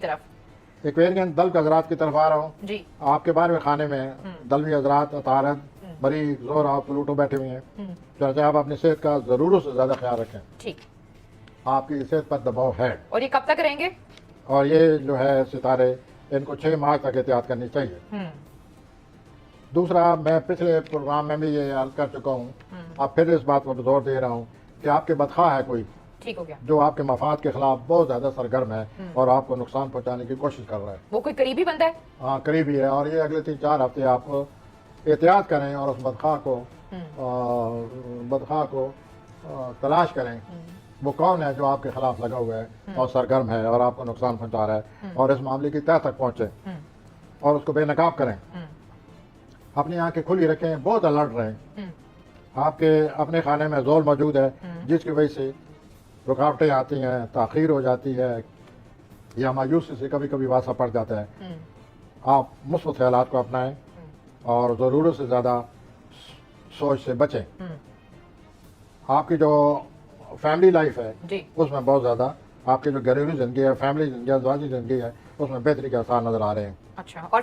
طرف ایکویرین دلو حضرات کی طرف آ رہا ہوں جی آپ کے 12ویں خانے میں دلوی حضرات عطارد بری زور اور پلوٹو بیٹھے ہوئے ہیں چنانچہ آپ اپنی صحت کا ضرورت سے زیادہ خیال رکھیں ٹھیک آپ کی صحت پر دباؤ ہے اور یہ کب تک رہیں گے اور یہ جو ہے ستارے ان کو 6 ماہ تک احتیاط کرنی چاہیے دوسرا میں پچھلے پروگرام میں بھی یہ عرض کر چکا ہوں اب پھر اس بات پر زور دے رہا ہوں کہ آپ کے بدخواہ ہے کوئی ٹھیک ہو گیا جو آپ کے مفاد کے خلاف بہت زیادہ سرگرم ہے اور آپ کو نقصان پہنچانے کی کوشش کر رہا ہے وہ کوئی قریبی بندہ ہے ہاں قریبی ہے اور یہ اگلے 3-4 ہفتے آپ احتیاط کریں اور اس بدخواہ کو تلاش کریں وہ کون ہے جو آپ کے خلاف لگا ہوا ہے اور سرگرم ہے اور آپ کو نقصان پہنچا رہا ہے اور اس معاملے کی تہ تک پہنچے اور اس کو بے نقاب کریں اپنی آنکھیں کھلی رکھیں بہت الرٹ رہیں آپ کے اپنے خانے میں زول موجود ہے جس کی وجہ سے رکاوٹیں آتی ہیں تاخیر ہو جاتی ہے یا مایوسی سے کبھی کبھی واسطہ پڑ جاتا ہے آپ مثبت خیالات کو اپنائیں اور ضرورت سے زیادہ سوچ سے بچیں آپ کی جو فیملی لائف ہے جی اس میں بہت زیادہ آپ کی جو گھریلو زندگی ہے فیملی زندگی ازواجی زندگی ہے اس میں بہتری کے آثار نظر آ رہے ہیں اچھا اور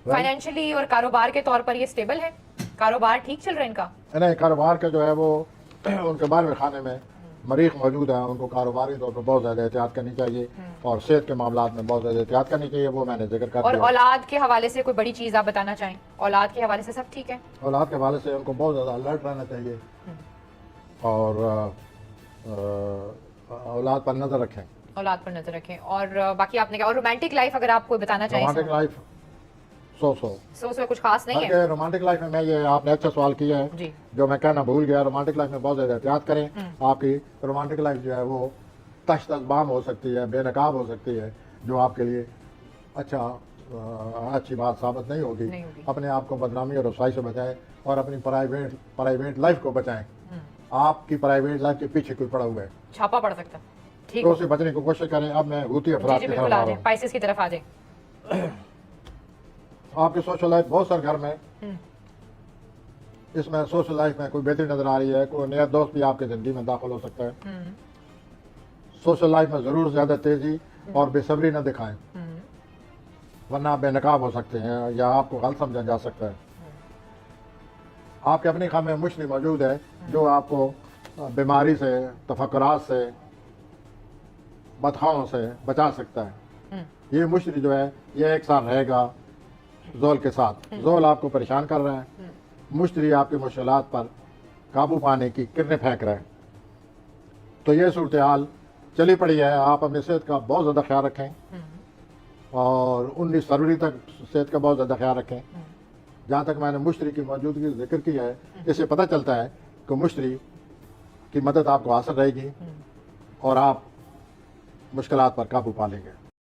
فائنینشلی اور کاروبار کے طور پر یہ سٹیبل ہے کاروبار ٹھیک چل رہا ہے ان کا نہیں کاروبار کا جو ہے وہ ان کے 12ویں خانے میں مریخ موجود ہے ان کو کاروباری طور پر بہت زیادہ احتیاط کرنی چاہیے اور صحت کے معاملات میں بہت زیادہ احتیاط کرنی چاہیے وہ میں نے ذکر کر اور دیا اولاد کے حوالے سے کوئی بڑی چیز آپ بتانا چاہیں اولاد کے حوالے سے سب ٹھیک ہے اولاد کے حوالے سے ان کو بہت زیادہ الرٹ رہنا چاہیے اور اولاد پر نظر رکھیں اولاد پر نظر رکھیں اور باقی آپ نے کہا اور رومانٹک لائف اگر آپ کوئی بتانا چاہیں رومانٹک لائف سو کچھ خاص نہیں ہے رومانٹک لائف میں یہ آپ نے اچھا سوال کیا ہے جی جو میں کہنا بھول گیا رومانٹک لائف میں بہت زیادہ احتیاط کریں آپ کی رومانٹک لائف جو ہے وہ تش تش بام ہو سکتی ہے بے نقاب ہو سکتی ہے جو آپ کے لیے اچھی بات ثابت نہیں ہوگی اپنے آپ کو بدنامی اور رسوائی سے بچائیں اور اپنی پرائیویٹ لائف کو بچائیں آپ کی پرائیویٹ لائف کے پیچھے کوئی پڑا ہوا ہے چھاپا پڑ سکتا ٹھیک تو اسے بچنے کی کوشش کریں اب میں ہوتی افراد جی کی بالکل طرف آ آ رہا جائیں ہوں پائسس کی طرف آ جائیں آپ کی سوشل لائف بہت سرگرم ہے اس میں سوشل لائف میں کوئی بہتری نظر آ رہی ہے کوئی نیا دوست بھی آپ کی زندگی میں داخل ہو سکتا ہے سوشل لائف میں ضرور زیادہ تیزی اور بے صبری نہ دکھائیں ورنہ آپ بے نقاب ہو سکتے ہیں یا آپ کو غلط سمجھا جا سکتا ہے آپ کے اپنے خانے میں مشتری موجود ہے جو آپ کو بیماری سے تفکرات سے بدخواہوں سے بچا سکتا ہے یہ مشتری جو ہے یہ ایک سال رہے گا زول کے ساتھ زول آپ کو پریشان کر رہا ہے مشتری آپ کی مشکلات پر قابو پانے کی کرنیں پھینک رہے ہیں تو یہ صورتحال چلی پڑی ہے آپ اپنی صحت کا بہت زیادہ خیال رکھیں اور 19 فروری تک صحت کا بہت زیادہ خیال رکھیں جہاں تک میں نے مشتری کی موجودگی ذکر کیا ہے اس سے پتہ چلتا ہے کہ مشتری کی مدد آپ کو حاصل رہے گی اور آپ مشکلات پر قابو پا لیں گے